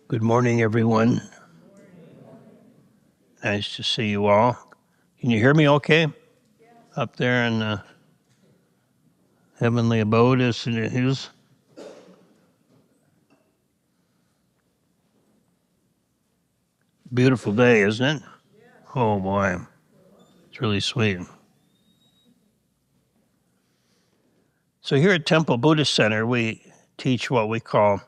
Good morning, everyone. Nice to see you all. Can you hear me okay? Up there in the heavenly abode as it is? Beautiful day, isn't it? Oh boy, it's really sweet. So here at Temple Buddhist Center, we teach what we call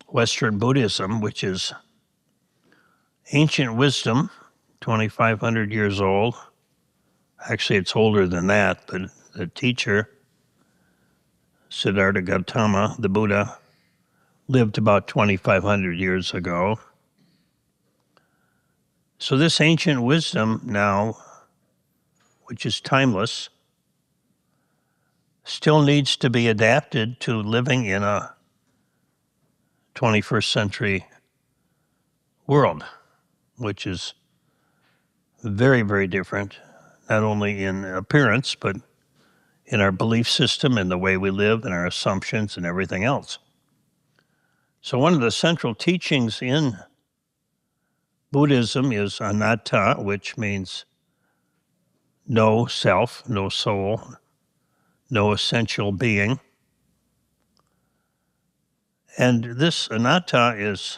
Western Buddhism, which is ancient wisdom, 2,500 years old. Actually, it's older than that, but the teacher, Siddhartha Gautama, the Buddha, lived about 2,500 years ago. So this ancient wisdom now, which is timeless, still needs to be adapted to living in a 21st century world, which is very, very different, not only in appearance, but in our belief system and the way we live and our assumptions and everything else. So one of the central teachings in Buddhism is anatta, which means no self, no soul, no essential being. And this anatta is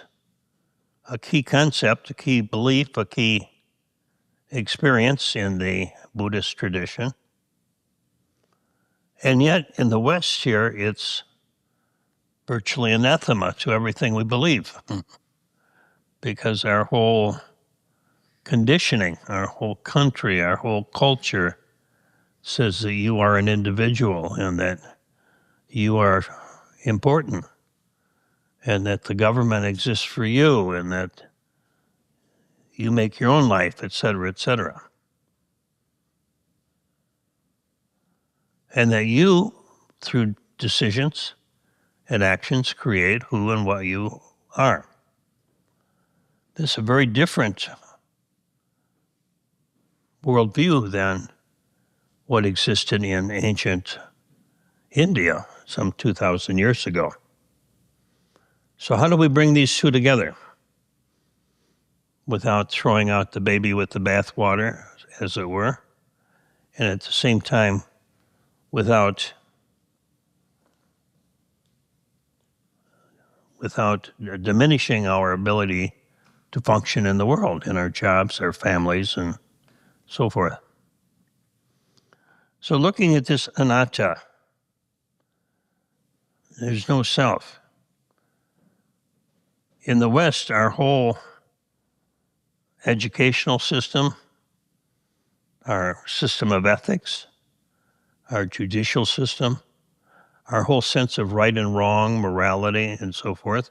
a key concept, a key belief, a key experience in the Buddhist tradition. And yet in the West here, it's virtually anathema to everything we believe because our whole conditioning, our whole country, our whole culture says that you are an individual and that you are important and that the government exists for you and that you make your own life, et cetera, et cetera. And that you, through decisions and actions, create who and what you are. This is a very different worldview than what existed in ancient India some 2,000 years ago. So how do we bring these two together without throwing out the baby with the bathwater, as it were, and at the same time without diminishing our ability to function in the world, in our jobs, our families, and so forth. So looking at this anatta, there's no self. In the West, our whole educational system, our system of ethics, our judicial system, our whole sense of right and wrong, morality, and so forth,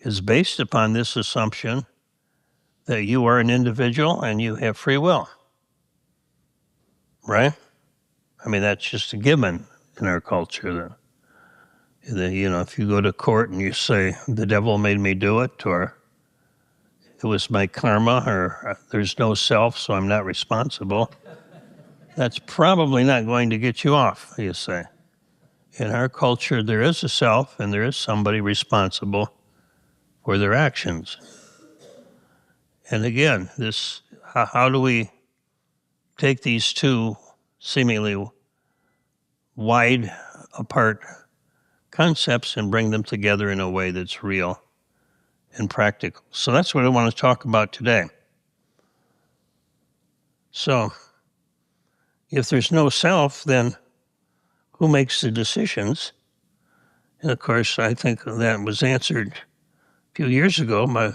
is based upon this assumption that you are an individual and you have free will. Right? I mean, that's just a given in our culture. If you go to court and you say, the devil made me do it, or it was my karma, or there's no self, so I'm not responsible, that's probably not going to get you off, you say. In our culture, there is a self and there is somebody responsible for their actions. And again, how do we take these two seemingly wide apart concepts and bring them together in a way that's real and practical? So that's what I want to talk about today. So if there's no self, then who makes the decisions? And of course, I think that was answered a few years ago by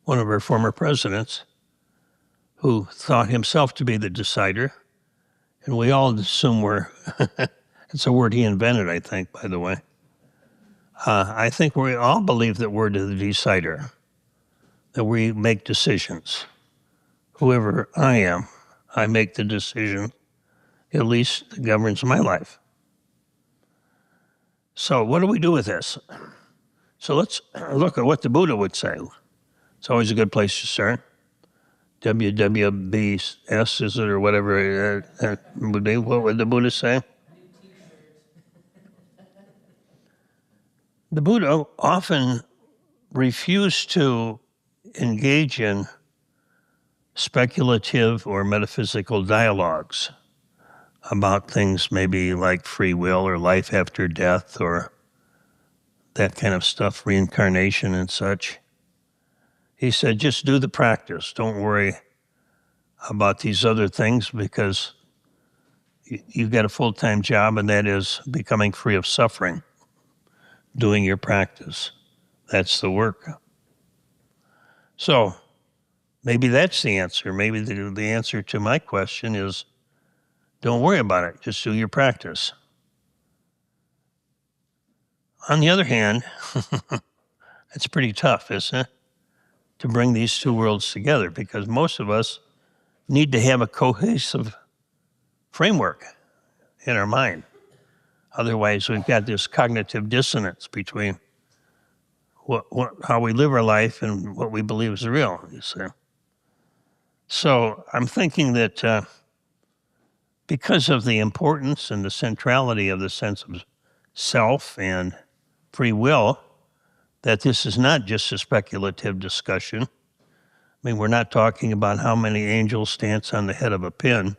one of our former presidents who thought himself to be the decider. And we all assume it's a word he invented, I think, by the way. I think we all believe that we're the decider, that we make decisions. Whoever I am, I make the decision, at least that governs my life. So what do we do with this? So let's look at what the Buddha would say. It's always a good place to start. WWBS, is it, or whatever what would the Buddha say? The Buddha often refuse to engage in speculative or metaphysical dialogues about things maybe like free will or life after death or that kind of stuff, reincarnation and such. He said, just do the practice. Don't worry about these other things because you've got a full-time job, and that is becoming free of suffering, doing your practice. That's the work. So maybe that's the answer. Maybe the answer to my question is don't worry about it. Just do your practice. On the other hand, it's pretty tough, isn't it, to bring these two worlds together because most of us need to have a cohesive framework in our mind. Otherwise, we've got this cognitive dissonance between how we live our life and what we believe is real, you see. So I'm thinking that because of the importance and the centrality of the sense of self and free will, that this is not just a speculative discussion. I mean, we're not talking about how many angels dance on the head of a pin.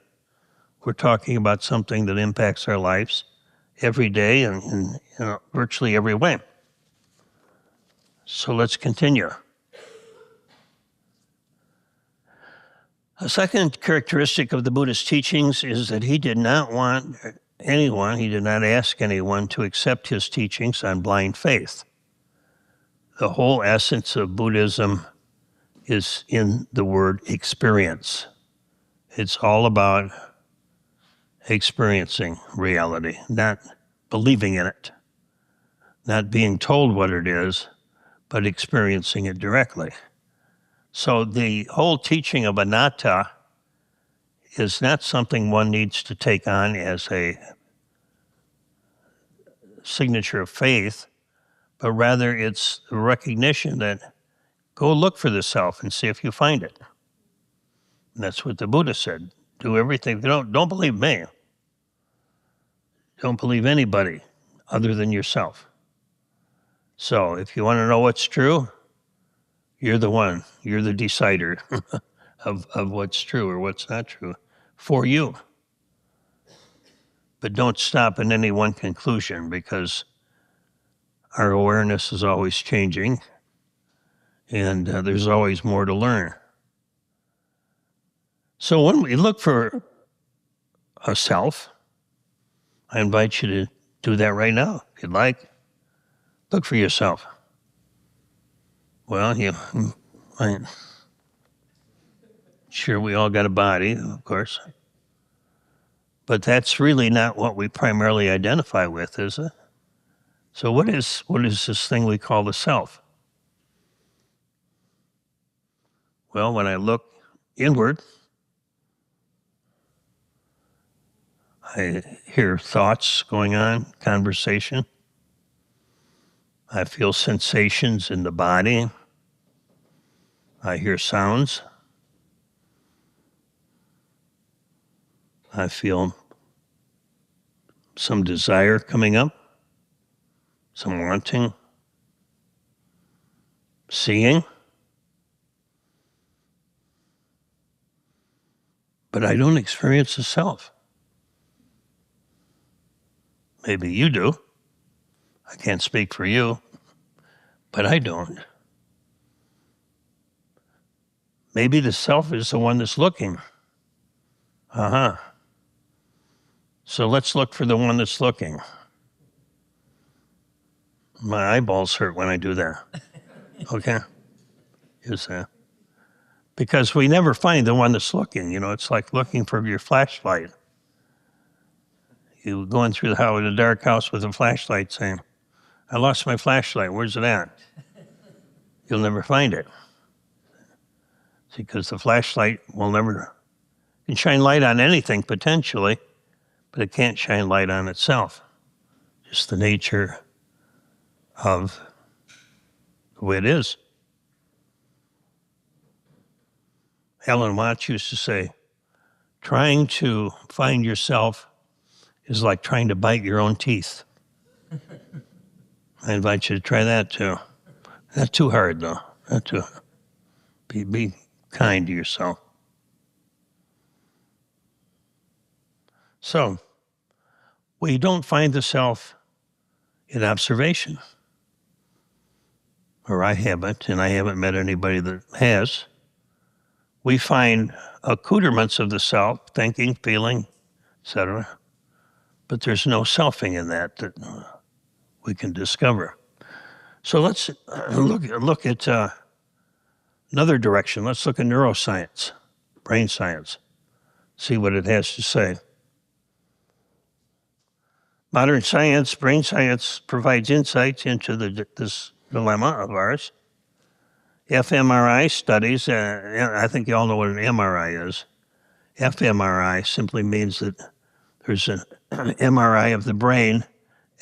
We're talking about something that impacts our lives every day and in virtually every way. So let's continue. A second characteristic of the Buddha's teachings is that he did not want anyone, he did not ask anyone to accept his teachings on blind faith. The whole essence of Buddhism is in the word experience. It's all about experiencing reality, not believing in it, not being told what it is, but experiencing it directly. So the whole teaching of anatta is not something one needs to take on as a signature of faith, but rather it's a recognition that go look for the self and see if you find it. And that's what the Buddha said. Do everything. Don't believe me. Don't believe anybody other than yourself. So if you want to know what's true, you're the one. You're the decider of what's true or what's not true for you. But don't stop in any one conclusion because our awareness is always changing and there's always more to learn. So when we look for a self, I invite you to do that right now, if you'd like. Look for yourself. Well, I'm sure we all got a body, of course. But that's really not what we primarily identify with, is it? So what is this thing we call the self? Well, when I look inward, I hear thoughts going on, conversation. I feel sensations in the body. I hear sounds. I feel some desire coming up, some wanting, seeing. But I don't experience the self. Maybe you do. I can't speak for you, but I don't. Maybe the self is the one that's looking. So let's look for the one that's looking. My eyeballs hurt when I do that. Okay? Because we never find the one that's looking. You know, it's like looking for your flashlight. You going through the house in a dark house with a flashlight saying, I lost my flashlight, where's it at? You'll never find it. Because the flashlight can shine light on anything potentially, but it can't shine light on itself. Just the nature of the way it is. Alan Watts used to say, trying to find yourself is like trying to bite your own teeth. I invite you to try that too. Not too hard, though. Not too. Be kind to yourself. So, we don't find the self in observation, or I haven't, and I haven't met anybody that has. We find accoutrements of the self, thinking, feeling, etc. But there's no selfing in that we can discover. So let's look at another direction. Let's look at neuroscience, brain science, see what it has to say. Modern science, brain science, provides insights into this dilemma of ours. fMRI studies, I think you all know what an MRI is. fMRI simply means that there's an MRI of the brain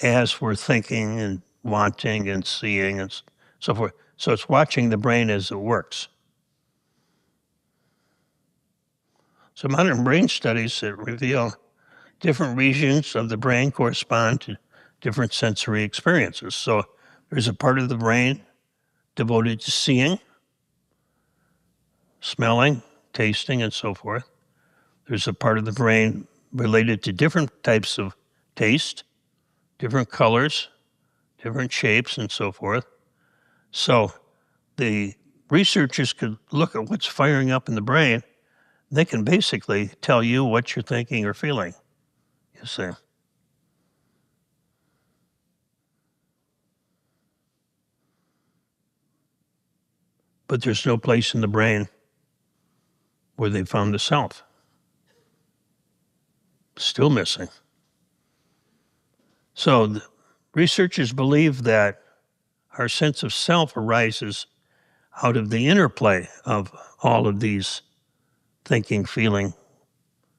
as we're thinking and wanting and seeing and so forth. So it's watching the brain as it works. So modern brain studies that reveal different regions of the brain correspond to different sensory experiences. So there's a part of the brain devoted to seeing, smelling, tasting, and so forth. There's a part of the brain related to different types of taste, different colors, different shapes, and so forth. So the researchers could look at what's firing up in the brain. They can basically tell you what you're thinking or feeling, you see. But there's no place in the brain where they found the self. Still missing. So the researchers believe that our sense of self arises out of the interplay of all of these thinking, feeling,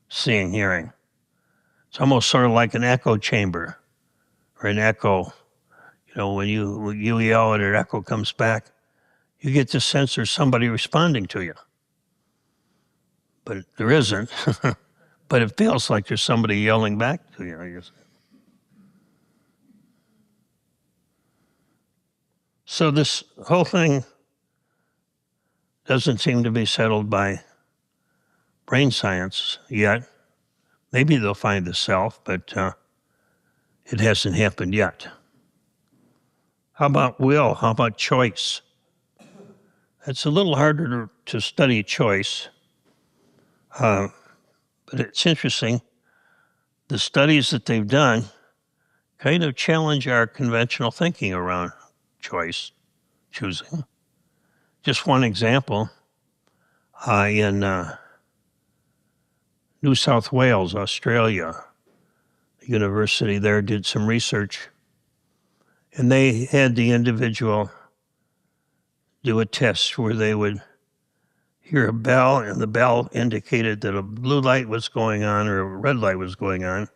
seeing, hearing. It's almost sort of like an echo chamber or an echo. You know, when you yell and an echo comes back, you get the sense there's somebody responding to you. But there isn't. But it feels like there's somebody yelling back to you, I guess. So this whole thing doesn't seem to be settled by brain science yet. Maybe they'll find the self, but it hasn't happened yet. How about will? How about choice? It's a little harder to study choice, but it's interesting. The studies that they've done kind of challenge our conventional thinking around choice, choosing. Just one example, in New South Wales, Australia, the university there did some research, and they had the individual do a test where they would hear a bell, and the bell indicated that a blue light was going on or a red light was going on.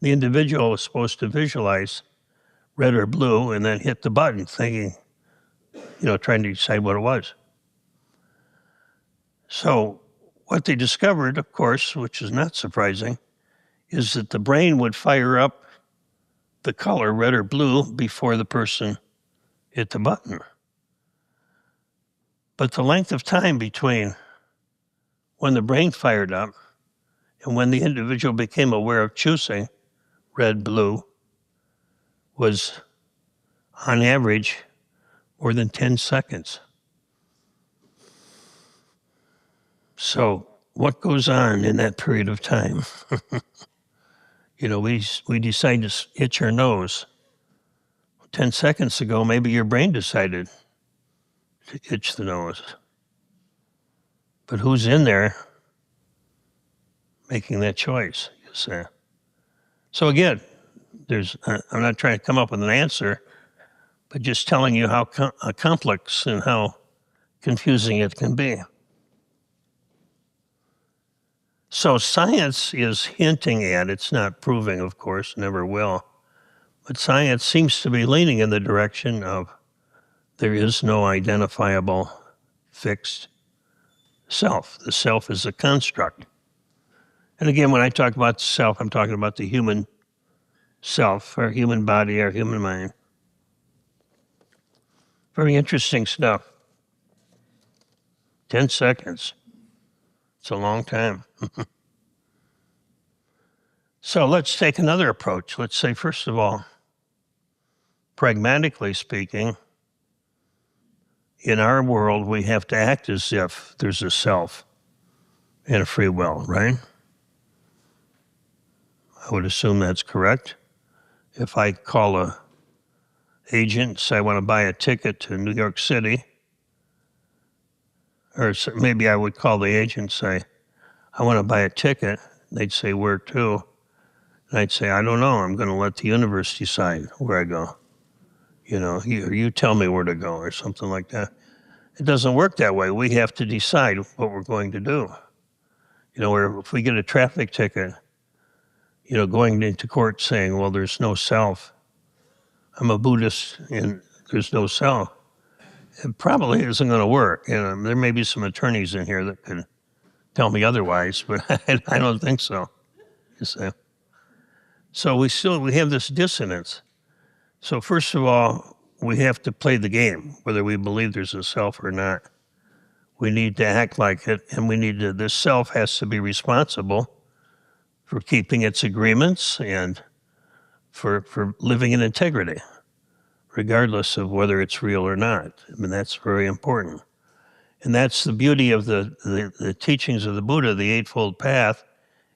The individual was supposed to visualize red or blue and then hit the button thinking, trying to decide what it was. So what they discovered, of course, which is not surprising, is that the brain would fire up the color red or blue before the person hit the button. But the length of time between when the brain fired up and when the individual became aware of choosing red, blue, was on average more than 10 seconds. So what goes on in that period of time? We decide to itch our nose. 10 seconds ago, maybe your brain decided to itch the nose. But who's in there making that choice, you say? So again, I'm not trying to come up with an answer, but just telling you how complex and how confusing it can be. So science is hinting at, it's not proving, of course, never will, but science seems to be leaning in the direction of there is no identifiable fixed self. The self is a construct. And again, when I talk about self, I'm talking about the human self, our human body, our human mind. Very interesting stuff. 10 seconds. It's a long time. So let's take another approach. Let's say, first of all, pragmatically speaking, in our world, we have to act as if there's a self and a free will, right? I would assume that's correct. If I call a agent, say I want to buy a ticket to New York City, or maybe I would call the agent, say, I want to buy a ticket. They'd say, where to? And I'd say, I don't know. I'm going to let the universe decide where I go. You tell me where to go or something like that. It doesn't work that way. We have to decide what we're going to do. Where if we get a traffic ticket, going into court saying, well, there's no self. I'm a Buddhist and there's no self. It probably isn't going to work. There may be some attorneys in here that could tell me otherwise, but I don't think so. You see? So we have this dissonance. So first of all, we have to play the game, whether we believe there's a self or not. We need to act like it, and this self has to be responsible for keeping its agreements and for living in integrity, regardless of whether it's real or not. I mean, that's very important. And that's the beauty of the teachings of the Buddha, the Eightfold Path,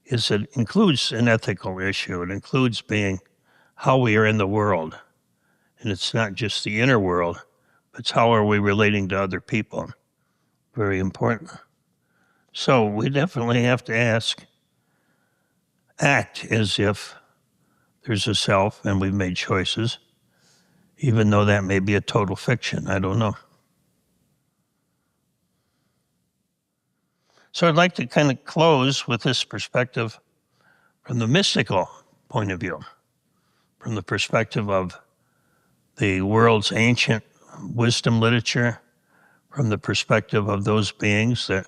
is it includes an ethical issue. It includes being how we are in the world. And it's not just the inner world, but it's how are we relating to other people. Very important. So we definitely have to act as if there's a self and we've made choices, even though that may be a total fiction. I don't know. So I'd like to kind of close with this perspective from the mystical point of view, from the perspective of the world's ancient wisdom literature, from the perspective of those beings that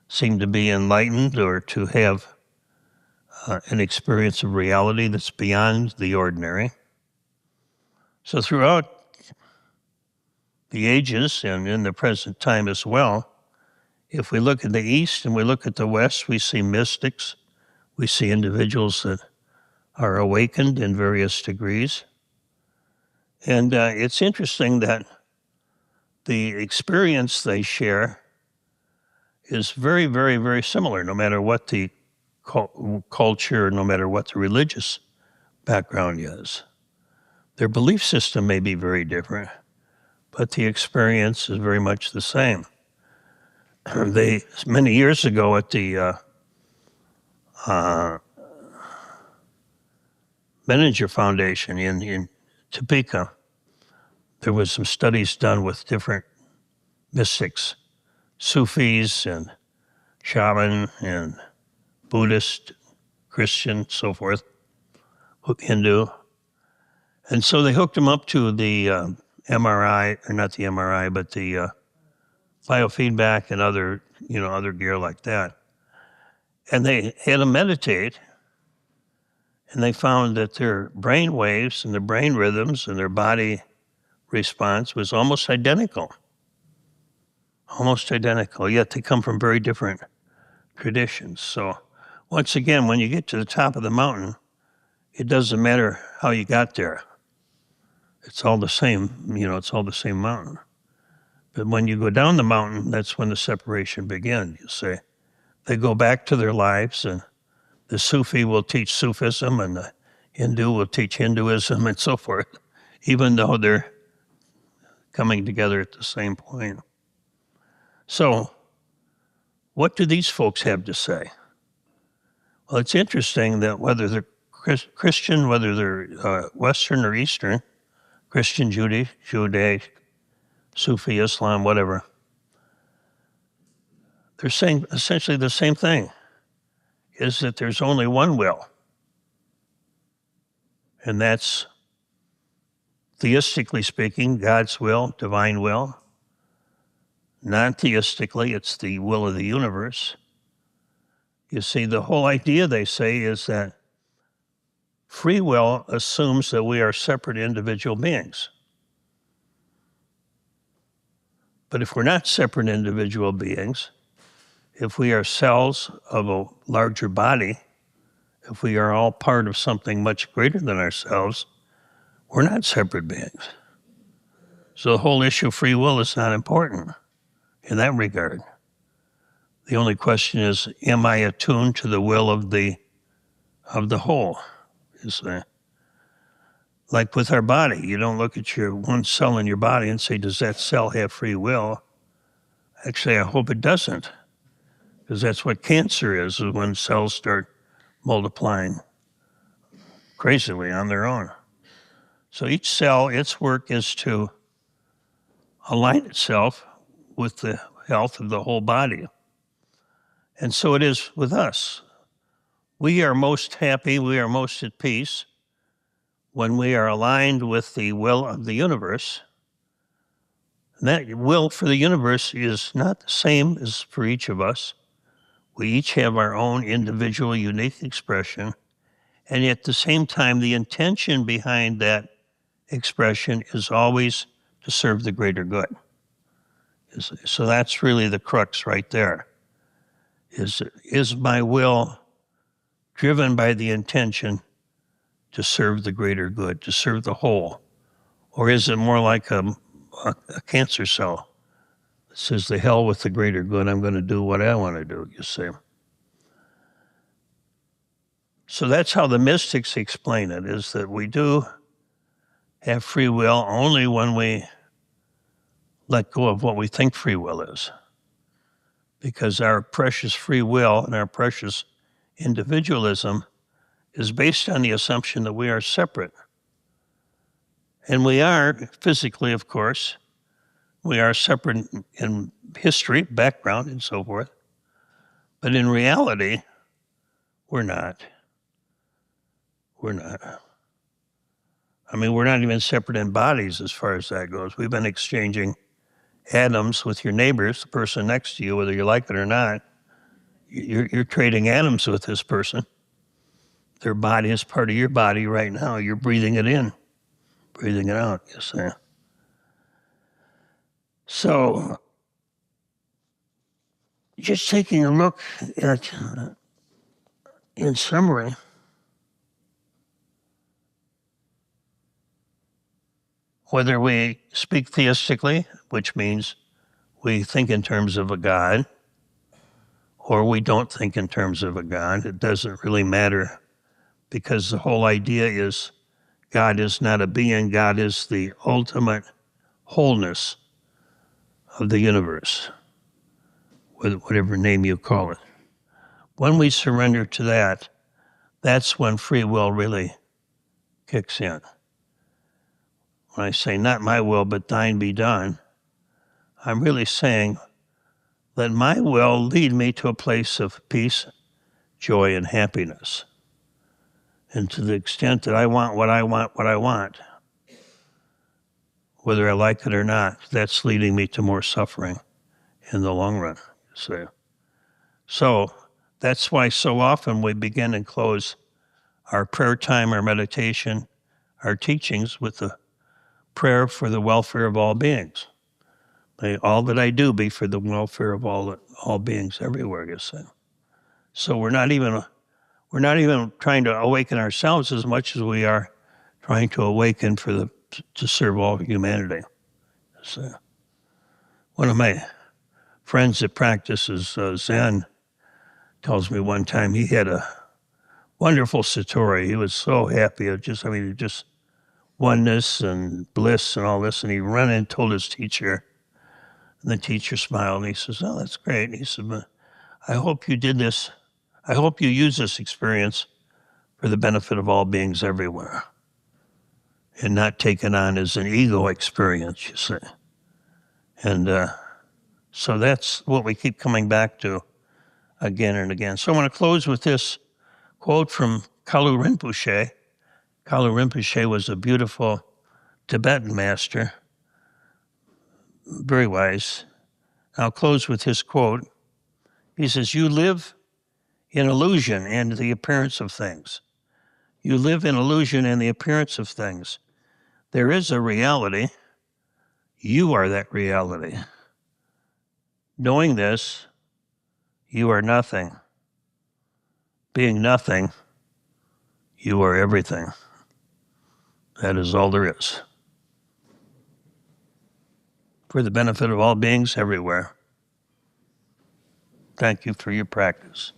seem to be enlightened or to have an experience of reality that's beyond the ordinary. So throughout the ages and in the present time as well, if we look at the East and we look at the West, we see mystics, we see individuals that are awakened in various degrees. And it's interesting that the experience they share is very, very, very similar, no matter what the culture, no matter what the religious background is. Their belief system may be very different, but the experience is very much the same. Many years ago at the Menninger Foundation in Topeka, there was some studies done with different mystics, Sufis and shaman and Buddhist, Christian, so forth, Hindu. And so they hooked them up to the MRI, or not the MRI, but the biofeedback and other gear like that. And they had them meditate, and they found that their brain waves and their brain rhythms and their body response was almost identical. Almost identical, yet they come from very different traditions. So once again, when you get to the top of the mountain, it doesn't matter how you got there. It's all the same, it's all the same mountain. But when you go down the mountain, that's when the separation begins, you see. They go back to their lives, and the Sufi will teach Sufism, and the Hindu will teach Hinduism, and so forth, even though they're coming together at the same point. So, what do these folks have to say? Well, it's interesting that whether they're Christian, whether they're Western or Eastern, Christian, Judaic, Sufi, Islam, whatever, they're saying essentially the same thing, is that there's only one will. And that's, theistically speaking, God's will, divine will. Non-theistically, it's the will of the universe. You see, the whole idea, they say, is that free will assumes that we are separate individual beings. But if we're not separate individual beings, if we are cells of a larger body, if we are all part of something much greater than ourselves, we're not separate beings. So the whole issue of free will is not important in that regard. The only question is, am I attuned to the will of the whole? Like with our body, you don't look at your one cell in your body and say, does that cell have free will? Actually, I hope it doesn't, because that's what cancer is when cells start multiplying crazily on their own. So each cell, its work is to align itself with the health of the whole body. And so it is with us. We are most happy, we are most at peace when we are aligned with the will of the universe. And that will for the universe is not the same as for each of us. We each have our own individual, unique expression. And at the same time, the intention behind that expression is always to serve the greater good. So that's really the crux right there. Is my will driven by the intention to serve the greater good, to serve the whole? Or is it more like a cancer cell that says, the hell with the greater good, I'm going to do what I want to do, you see? So that's how the mystics explain it, is that we do have free will only when we let go of what we think free will is. Because our precious free will and our precious individualism is based on the assumption that we are separate. And we are, physically, of course. We are separate in history, background, and so forth. But in reality, we're not. We're not. I mean, we're not even separate in bodies as far as that goes. We've been exchanging atoms with your neighbors, the person next to you, whether you like it or not. You're trading atoms with this person. Their body is part of your body right now. You're breathing it in, breathing it out, you see. So, just taking a look at, in summary, whether we speak theistically, which means we think in terms of a God, or we don't think in terms of a God, it doesn't really matter, because the whole idea is God is not a being, God is the ultimate wholeness of the universe, whatever name you call it. When we surrender to that, that's when free will really kicks in. When I say, not my will, but thine be done, I'm really saying, let my will lead me to a place of peace, joy, and happiness. And to the extent that I want what I want, whether I like it or not, that's leading me to more suffering in the long run, you see. So that's why so often we begin and close our prayer time, our meditation, our teachings with the prayer for the welfare of all beings. May all that I do be for the welfare of all beings everywhere, you see. So we're not even trying to awaken ourselves as much as we are trying to awaken to serve all humanity. So one of my friends that practices Zen tells me one time he had a wonderful satori. He was so happy of just oneness and bliss and all this. And he ran in and told his teacher, and the teacher smiled and he says, "Oh, that's great." And he said, "But I hope you did this. I hope you use this experience for the benefit of all beings everywhere, and not take it on as an ego experience, you see." And so that's what we keep coming back to again and again. So I want to close with this quote from Kalu Rinpoche. Kalu Rinpoche was a beautiful Tibetan master, very wise. I'll close with his quote. He says, "You live in illusion and the appearance of things. You live in illusion and the appearance of things. There is a reality. You are that reality. Knowing this, you are nothing. Being nothing, you are everything. That is all there is. For the benefit of all beings everywhere. Thank you for your practice.